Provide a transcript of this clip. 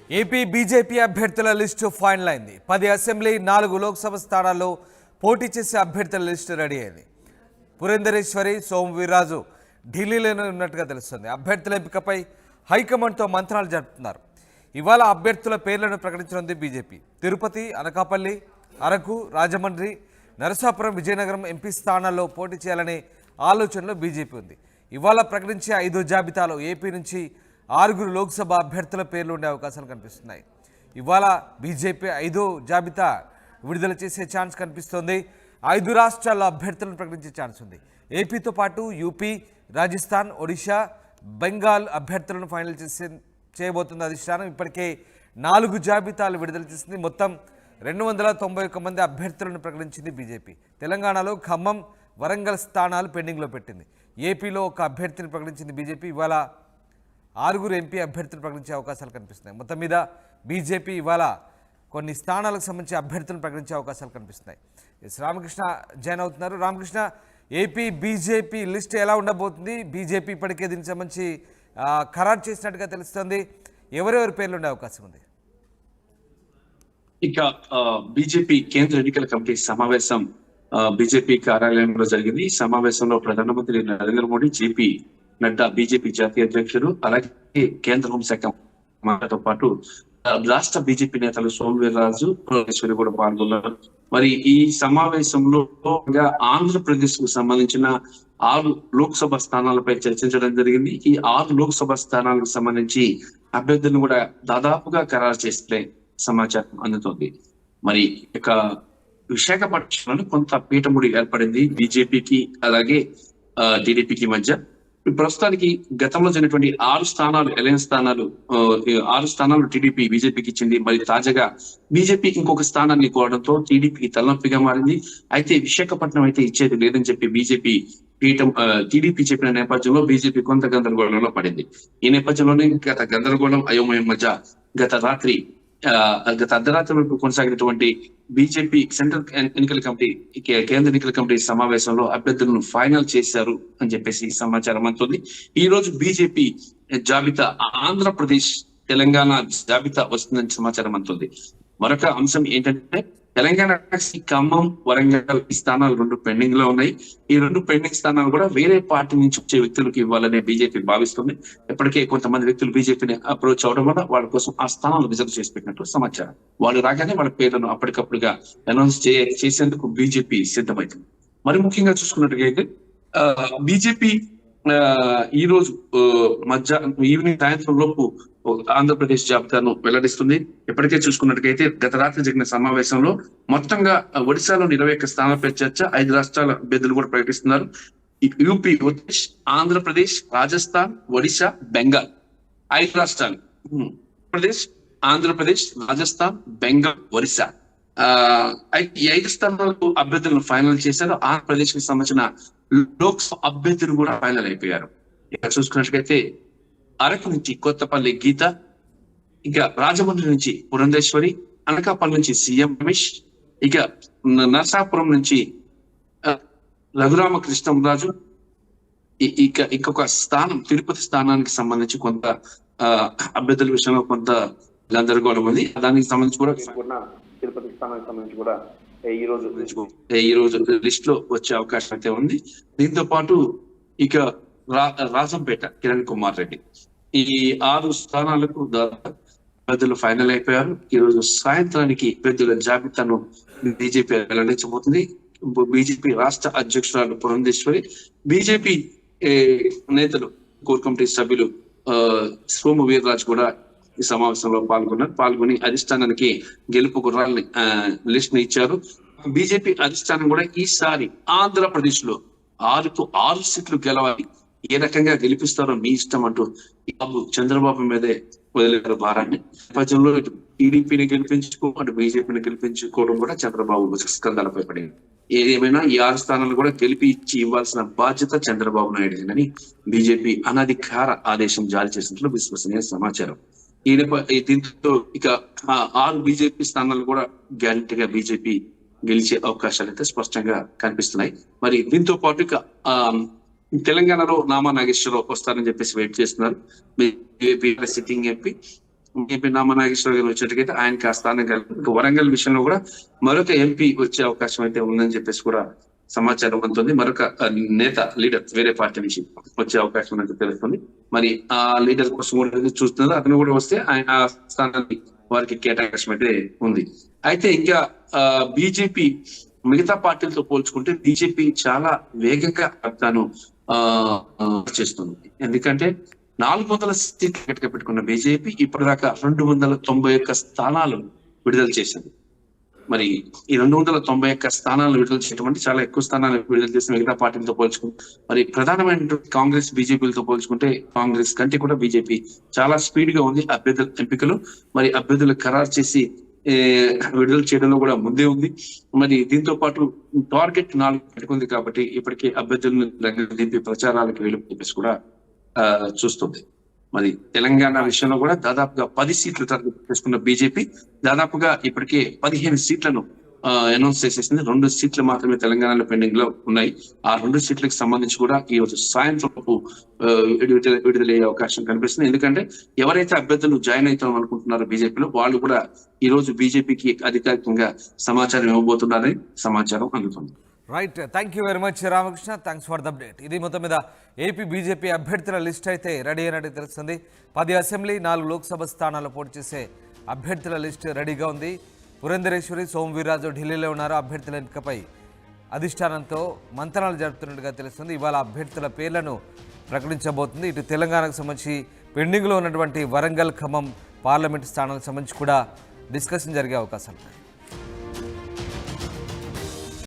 AP BJP అభ్యర్థుల list final అయింది. 10 assembly 4 Lok Sabha స్థానాల్లో పోటీ చేసే అభ్యర్థుల లిస్టు రెడీ అయింది. పురంధరేశ్వరి, సోము వీర్రాజు ఢిల్లీలోనే ఉన్నట్టుగా తెలుస్తుంది. అభ్యర్థుల ఎంపికపై హైకమాండ్తో మంత్రాలు జరుపుతున్నారు. ఇవాళ అభ్యర్థుల పేర్లను ప్రకటించనుంది బీజేపీ. తిరుపతి, అనకాపల్లి, అరకు, రాజమండ్రి, నరసాపురం, విజయనగరం ఎంపీ స్థానాల్లో పోటీ చేయాలనే ఆలోచనలో బీజేపీ ఉంది. ఇవాళ ప్రకటించే 5 జాబితాలో ఏపీ నుంచి 6 లోక్సభ అభ్యర్థుల పేర్లు ఉండే అవకాశాలు కనిపిస్తున్నాయి. ఇవాళ బీజేపీ 5వ జాబితా విడుదల చేసే ఛాన్స్ కనిపిస్తోంది. 5 రాష్ట్రాల్లో అభ్యర్థులను ప్రకటించే ఛాన్స్ ఉంది. ఏపీతో పాటు యూపీ, రాజస్థాన్, ఒడిషా, బెంగాల్ అభ్యర్థులను ఫైనల్ చేయబోతుంది అధిష్టానం. ఇప్పటికే 4 జాబితాలు విడుదల చేసింది. మొత్తం 291 మంది అభ్యర్థులను ప్రకటించింది బీజేపీ. తెలంగాణలో ఖమ్మం, వరంగల్ స్థానాలు పెండింగ్లో పెట్టింది. ఏపీలో ఒక అభ్యర్థిని ప్రకటించింది బీజేపీ. ఇవాళ 6 ఎంపీ అభ్యర్థులు ప్రకటించే అవకాశాలు కనిపిస్తున్నాయి. మొత్తం మీద బీజేపీ ఇవాళ కొన్ని స్థానాలకు సంబంధించి అభ్యర్థులను ప్రకటించే అవకాశాలు కనిపిస్తున్నాయి. రామకృష్ణ జాయిన్ అవుతున్నారు. రామకృష్ణ, ఏపీ బీజేపీ లిస్ట్ ఎలా ఉండబోతుంది? బీజేపీ ఇప్పటికే దీనికి సంబంధించి ఖరారు చేసినట్టుగా తెలుస్తుంది. ఎవరెవరి పేర్లు ఉండే అవకాశం ఉంది? ఇక బీజేపీ కేంద్ర ఎన్నికల కమిటీ సమావేశం బీజేపీ కార్యాలయంలో జరిగింది. ఈ సమావేశంలో ప్రధానమంత్రి నరేంద్ర మోడీ, జేపీ నడ్డా, బీజేపీ జాతీయ అధ్యక్షుడు, అలాగే కేంద్ర హోంశాఖ మంత్రితో పాటు రాష్ట్ర బీజేపీ నేతలు సోము వీర్రాజు, పురంధరేశ్వరి కూడా పాల్గొన్నారు. మరి ఈ సమావేశంలో ఆంధ్రప్రదేశ్ కు సంబంధించిన 6 లోక్సభ స్థానాలపై చర్చించడం జరిగింది. ఈ 6 లోక్సభ స్థానాలకు సంబంధించి అభ్యర్థులను కూడా దాదాపుగా ఖరారు చేస్తే సమాచారం అందుతుంది. మరి ఇక విశాఖపట్నంలో కొంత పీఠముడి ఏర్పడింది బీజేపీకి అలాగే టీడీపీకి మధ్య. ప్రస్తుతానికి గతంలో జరిగినటువంటి 6 స్థానాలు అలయన్స్ స్థానాలు 6 స్థానాలు టీడీపీ బీజేపీకి ఇచ్చింది. మరి తాజాగా బీజేపీ ఇంకొక స్థానాన్ని కోరడంతో టీడీపీకి తలనొప్పిగా మారింది. అయితే విశాఖపట్నం అయితే ఇచ్చేది లేదని చెప్పి బీజేపీ పీఠం టీడీపీ చెప్పిన నేపథ్యంలో బీజేపీ కొంత గందరగోళంలో పడింది. ఈ నేపథ్యంలోనే గత గందరగోళం అయోమయం మధ్య గత అర్ధరాత్రి వరకు కొనసాగినటువంటి బీజేపీ సెంట్రల్ ఎన్నికల కమిటీ కేంద్ర ఎన్నికల కమిటీ సమావేశంలో అభ్యర్థులను ఫైనల్ చేశారు అని చెప్పేసి సమాచారం అందుతుంది. ఈ రోజు బీజేపీ జాబితా ఆంధ్రప్రదేశ్, తెలంగాణ జాబితా వస్తుందని సమాచారం అందుతుంది. మరొక అంశం ఏంటంటే తెలంగాణ ఖమ్మం, వరంగల్ ఈ స్థానాలు 2 పెండింగ్ లో ఉన్నాయి. ఈ 2 పెండింగ్ స్థానాలు కూడా వేరే పార్టీ నుంచి వచ్చే వ్యక్తులకు ఇవ్వాలని బీజేపీ భావిస్తుంది. ఇప్పటికే కొంతమంది వ్యక్తులు బీజేపీని అప్రోచ్ అవడం వల్ల వాళ్ళ కోసం ఆ స్థానాలు రిజర్వ్ చేసి పెట్టినట్టు సమాచారం. వాళ్ళు రాగానే వాళ్ళ పేర్లను అప్పటికప్పుడుగా అనౌన్స్ చేసేందుకు బీజేపీ సిద్ధమైంది. మరి ముఖ్యంగా చూసుకున్నట్టుగైతే బీజేపీ ఈ రోజు ఈవినింగ్ సాయంత్రం లోపు ఆంధ్రప్రదేశ్ జాబితాను వెల్లడిస్తుంది. ఇప్పటికే చూసుకున్నట్టుగైతే గత రాత్రి జరిగిన సమావేశంలో మొత్తంగా ఒడిశాలోని 21 స్థానాలపై చర్చ, 5 రాష్ట్రాల అభ్యర్థులు కూడా ప్రకటిస్తున్నారు. యూపీ, ఉత్తరప్రదేశ్, ఆంధ్రప్రదేశ్, రాజస్థాన్, ఒడిశా, బెంగాల్ 5 రాష్ట్రాలు. ప్రదేశ్, ఆంధ్రప్రదేశ్, రాజస్థాన్, బెంగాల్, ఒడిశా ఈ 5 స్థానాలకు అభ్యర్థులను ఫైనల్ చేశారు. ఆంధ్రప్రదేశ్ కి సంబంధించిన లోక్సభ అభ్యర్థులు కూడా ఫైనల్ అయిపోయారు. ఇక చూసుకున్నట్లయితే అరకు నుంచి కొత్తపల్లి గీత, ఇక రాజమండ్రి నుంచి పురంధేశ్వరి, అనకాపల్లి నుంచి సీఎం రమేష్, ఇక నరసాపురం నుంచి రఘురామకృష్ణరాజు, ఇక ఇంకొక స్థానం తిరుపతి స్థానానికి సంబంధించి కొంత అభ్యర్థుల విషయంలో కొంత గందరగోళం ఉంది. దానికి సంబంధించి కూడా తిరుపతి స్థానానికి సంబంధించి కూడా ఈ రోజు లిస్ట్ లో వచ్చే అవకాశం అయితే ఉంది. దీంతో పాటు ఇక రాజంపేట కిరణ్ కుమార్ రెడ్డి, ఈ 6 స్థానాలకు అభ్యర్థులు ఫైనల్ అయిపోయారు. ఈ రోజు సాయంత్రానికి అభ్యర్థుల జాబితాను బీజేపీ వెల్లడించబోతుంది. బీజేపీ రాష్ట్ర అధ్యక్షురాలు పురంధేశ్వరి, బీజేపీ నేతలు కోర్ కమిటీ సభ్యులు సోము వీర్రాజు కూడా ఈ సమావేశంలో పాల్గొని అధిష్టానానికి గెలుపు గుర్రాలని లిస్ట్ ని ఇచ్చారు. బీజేపీ అధిష్టానం కూడా ఈసారి ఆంధ్రప్రదేశ్ లో 6 సీట్లు గెలవాలి, ఏ రకంగా గెలిపిస్తారో మీ ఇష్టం అంటూ చంద్రబాబు మీదే వదిలేరు భారాన్ని. నేపథ్యంలో ఇటు టీడీపీని అటు బీజేపీని గెలిపించుకోవడం కూడా చంద్రబాబు స్కందాలపై పడింది. ఏదేమైనా ఈ 6 స్థానాలు కూడా గెలిపి ఇచ్చి ఇవ్వాల్సిన బాధ్యత చంద్రబాబు నాయుడుని బీజేపీ అనధికార ఆదేశం జారీ చేసినట్లు విశ్వసనీయ సమాచారం. దీంతో ఇక 6 బీజేపీ స్థానాలు కూడా గ్యారంటీగా బీజేపీ గెలిచే అవకాశాలు అయితే స్పష్టంగా కనిపిస్తున్నాయి. మరి దీంతో పాటు ఇక తెలంగాణలో నామా నాగేశ్వరరావు వస్తారని చెప్పేసి వెయిట్ చేస్తున్నారు. సిట్టింగ్ ఎంపీ ఎంపీ నామనాగేశ్వర గారు వచ్చేటికైతే ఆయనకి ఆ స్థానం కలిగి వరంగల్ విషయంలో కూడా మరొక ఎంపీ వచ్చే అవకాశం అయితే ఉందని చెప్పేసి కూడా సమాచారం అందుతుంది. మరొక నేత లీడర్ వేరే పార్టీ నుంచి వచ్చే అవకాశం ఉందని తెలుస్తుంది. మరి ఆ లీడర్ కోసం కూడా చూస్తున్నారు. అతను కూడా వస్తే ఆయన ఆ స్థానాన్ని వారికి కేటాయించడం అయితే ఉంది. అయితే ఇంకా బీజేపీ మిగతా పార్టీలతో పోల్చుకుంటే బీజేపీ చాలా వేగంగా తాను చేస్తుంది. ఎందుకంటే 400 సీట్లు గట్టిగా పెట్టుకున్న బీజేపీ ఇప్పటిదాకా 291 స్థానాలు విడుదల చేసింది. మరి ఈ 291 స్థానాలు విడుదల చేయడం అంటే చాలా ఎక్కువ స్థానాలు విడుదల చేసిన మిగతా పార్టీలతో పోల్చుకుంటే మరి ప్రధానమైన కాంగ్రెస్ బీజేపీలతో పోల్చుకుంటే కాంగ్రెస్ కంటే కూడా బీజేపీ చాలా స్పీడ్ గా ఉంది అభ్యర్థుల ఎంపికలు. మరి అభ్యర్థులు ఖరారు చేసి విడుదల చేయడంలో కూడా ముందే ఉంది. మరి దీంతో పాటు టార్గెట్ 4 పెట్టుకుంది కాబట్టి ఇప్పటికే అభ్యర్థులను దింపి ప్రచారాలకు వెళ్ళి కూడా చూస్తుంది. మరి తెలంగాణ విషయంలో కూడా దాదాపుగా 10 సీట్లు టార్గెట్ చేసుకున్న బీజేపీ దాదాపుగా ఇప్పటికే 15 సీట్లను అనౌన్స్ చేసేసింది. 2 సీట్లు మాత్రమే తెలంగాణలో పెండింగ్ లో ఉన్నాయి. ఆ 2 సీట్లకు సంబంధించి కూడా ఈ రోజు సాయంత్రం విడుదలయ్యే అవకాశం కనిపిస్తుంది. ఎందుకంటే ఎవరైతే అభ్యర్థులు జాయిన్ అవుతాం అనుకుంటున్నారో బీజేపీలో వాళ్ళు కూడా ఈ రోజు బీజేపీకి అధికారికంగా సమాచారం ఇవ్వబోతున్నారని సమాచారం అందుతుంది. Right, thank you very much Ramakrishna, thanks for the update. ఇది మొత్తం మీద ఏపీ బీజేపీ అభ్యర్థుల లిస్ట్ అయితే రెడీ అయినట్టు తెలుస్తుంది. 10 అసెంబ్లీ 4 లోక్సభ స్థానాల్లో పోటీ చేసే అభ్యర్థుల లిస్ట్ రెడీగా ఉంది. పురంధరేశ్వరి, సోము వీర్రాజు ఢిల్లీలో ఉన్నారు. అభ్యర్థుల ఎంపికపై అధిష్టానంతో మంతనాలు జరుపుతున్నట్టుగా తెలుస్తుంది. ఇవాళ అభ్యర్థుల పేర్లను ప్రకటించబోతుంది. ఇటు తెలంగాణకు సంబంధించి పెండింగ్లో ఉన్నటువంటి వరంగల్, ఖమ్మం పార్లమెంటు స్థానాలకు సంబంధించి కూడా డిస్కషన్ జరిగే అవకాశం ఉంది.